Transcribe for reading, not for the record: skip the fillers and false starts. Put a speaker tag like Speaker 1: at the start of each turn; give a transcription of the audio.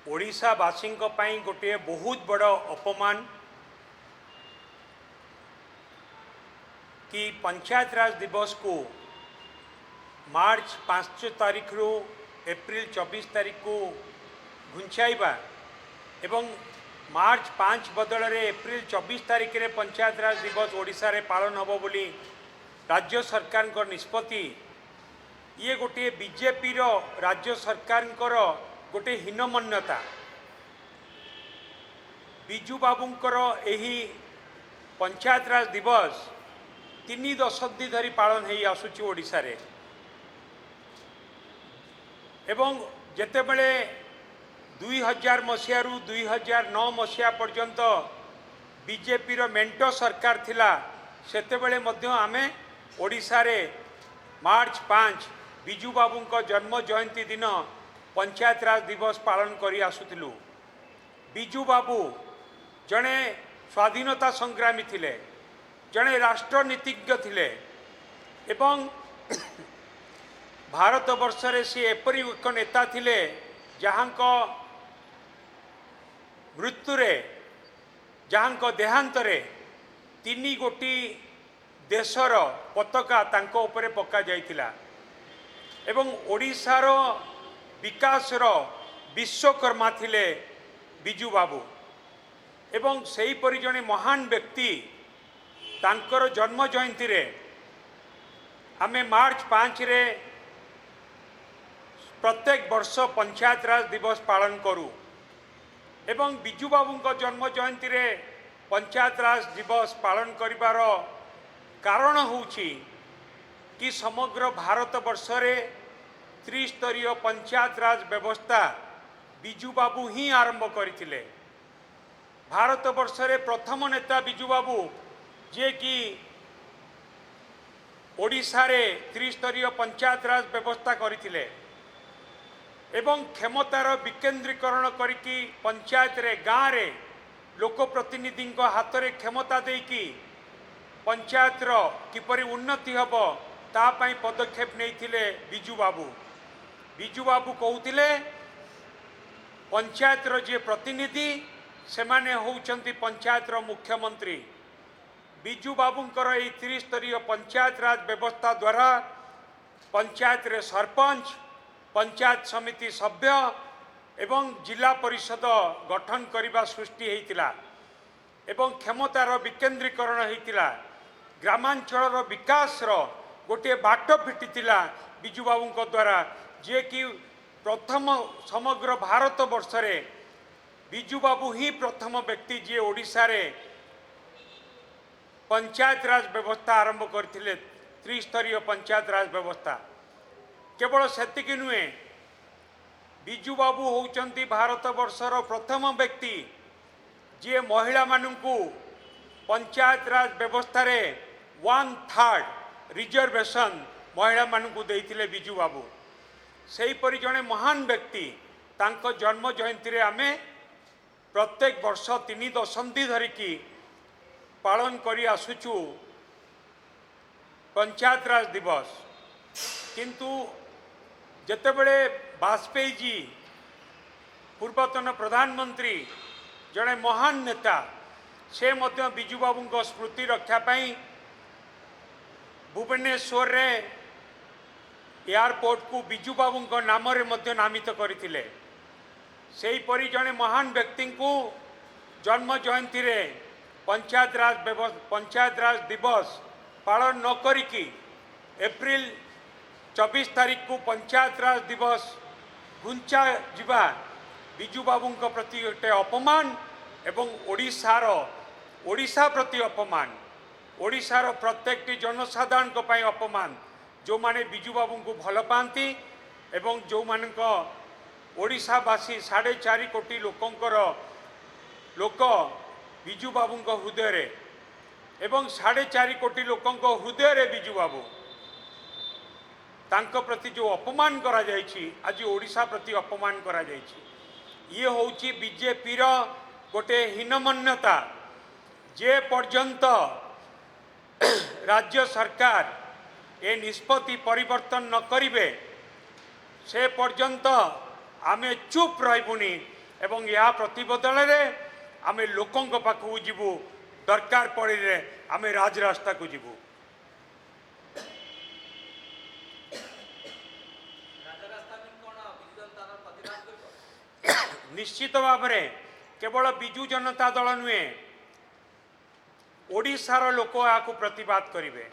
Speaker 1: ओडिशावासी गोटे बहुत बड़ अपमान कि पंचायत राज दिवस को मार्च 5 तारीख रु एप्रिल 24 तारीख को घुंचाइबा एवं मार्च 5 बदल में एप्रिल 24 तारीख रे पंचायत राज दिवस ओडिशा रे पालन होबो बोली राज्य सरकार को निष्पत्ति ये गोटे बीजेपी रो राज्य सरकार गोटे हीनमन्यता बिजू बाबूंकर एही पंचायत राज दिवस 3 दशंधि धरी पालन हो आसुची ओडिशा रे एवं जेतेबेले 2000 मसीह रु 2009 मसीहा पर्यंत बीजेपी रो मेंटो सरकार थिला सेतेबेले मध्य आमे ओडिशा रे मार्च 5 बिजू बाबूंक जन्म जयंती दिन पंचायत राज दिवस पालन करी आसुथिलु। बिजू बाबू जड़े स्वाधीनता संग्रामी थिले, जड़े राष्ट्रनीतिज्ञ थिले एवं भारत वर्ष रे सी एपरी एक नेता थिले जहाँक मृत्यु रे जहाँक देहांत रे 3 गोटी देशर पताका तांको उपरे पका जाइथिला एवं ओडिशार विकासर विश्वकर्मा थिले बिजू बाबू एवं सही परि जने महान व्यक्ति तांकर जन्म जयंती रे आमे मार्च 5 रे प्रत्येक वर्ष पंचायत राज दिवस पालन करूँ एवं बिजू बाबूंक जन्म जयंती रे पंचायत राज दिवस पालन करिवार कारण होउछि कि समग्र भारत वर्ष रे त्रिस्तरीय पंचायत राज व्यवस्था बिजू बाबू ही आरंभ करथिले। भारत वर्ष रे प्रथम नेता बिजू बाबू जे कि ओडिशा रे त्रिस्तरीय पंचायत राज व्यवस्था करथिले एवं क्षमतार विकेंद्रीकरण करिकी पंचायत रे गाँव रे लोक प्रतिनिधि हाथ रे क्षमता देकी पंचायत रो किपरि उन्नति हब ता पई पदक्षेप नैथिले बिजू बाबू। बिजू बाबू कहउथिले पंचायत रो जे प्रतिनिधि से माने होउचंती पंचायत रो मुख्यमंत्री। बिजू बाबूंकर एई त्रिस्तरीय पंचायत राज व्यवस्था द्वारा पंचायत रे सरपंच, पंचायत समिति सभ्य एवं जिला परिषद गठन करने सृष्टि होइतिला एवं क्षमतार विकेंद्रीकरण होइतिला। ग्रामांचल विकास गोटे बाट फिटितिला बिजू बाबूंक द्वारा जे कि प्रथम समग्र भारत वर्ष रे बिजू बाबू ही प्रथम व्यक्ति जे ओडिशा रे पंचायत राज व्यवस्था आरंभ करथिले। त्रिस्तरीय पंचायत राज व्यवस्था केवल सेतिकी नुहे, बिजू बाबू होउचंती भारत वर्षर प्रथम व्यक्ति जे महिला मानू पंचायत राज व्यवस्था रे 1/3 रिजर्वेशन महिला मानू देइथिले बिजू बाबू। सही परि जने महान व्यक्ति तांको जन्म जयंती रे आमे प्रत्येक वर्ष 3 दशंधि धरिकी पालन करी आसुचु पंचायत राज दिवस। किंतु जेतेबेले वाजपेयी जी पूर्वतन प्रधानमंत्री जड़े महान नेता से मध्य बिजू बाबू स्मृति रक्षा पाई भुवनेश्वर रे एयरपोर्ट को बिजू बाबू नाम रे मध्य नामित करथिले। सेही परि जड़े महान व्यक्ति को जन्म जयंती रे पंचायत राज दिवस पालन न करिकी एप्रिल 24 तारीख को पंचायत राज दिवस घुंचा जिबा बिजू बाबूंक प्रति गोटे अपमान एवं ओडिशा प्रति अपमान, ओडिशार प्रत्येक जनसाधारण पई अपमान। जो माने बिजू बाबू को भल पाती एवं जो मानक ओडिशावासी 4.5 कोटी लोक बिजू बाबू हृदय रे एवं 4.5 कोटी लोकंक हृदय रे बिजू बाबू तांको प्रति जो अपमान करा जायछि आज ओडिशा प्रति अपमान करा जायछि। ये होउछि बीजेपी रो गोटे हीनमन्यता। जे पर्यंत राज्य सरकार ए निष्पत्ति परिवर्तन न करिवे से पर्यंत आमे चुप रहिबुनी ଏବଂ ଏହା ପ୍ରତିବଦଳରେ ଆମେ ଲୋକଙ୍କ ପାଖକୁ ଯିବୁ, ଦରକାର ପଡ଼ିଲେ ଆମେ ରାଜରାସ୍ତାକୁ ଯିବୁ। ନିଶ୍ଚିତ ଭାବରେ କେବଳ ବିଜୁ ଜନତା ଦଳ ନୁହେଁ, ଓଡ଼ିଶାର ଲୋକ ଏହାକୁ ପ୍ରତିବାଦ କରିବେ।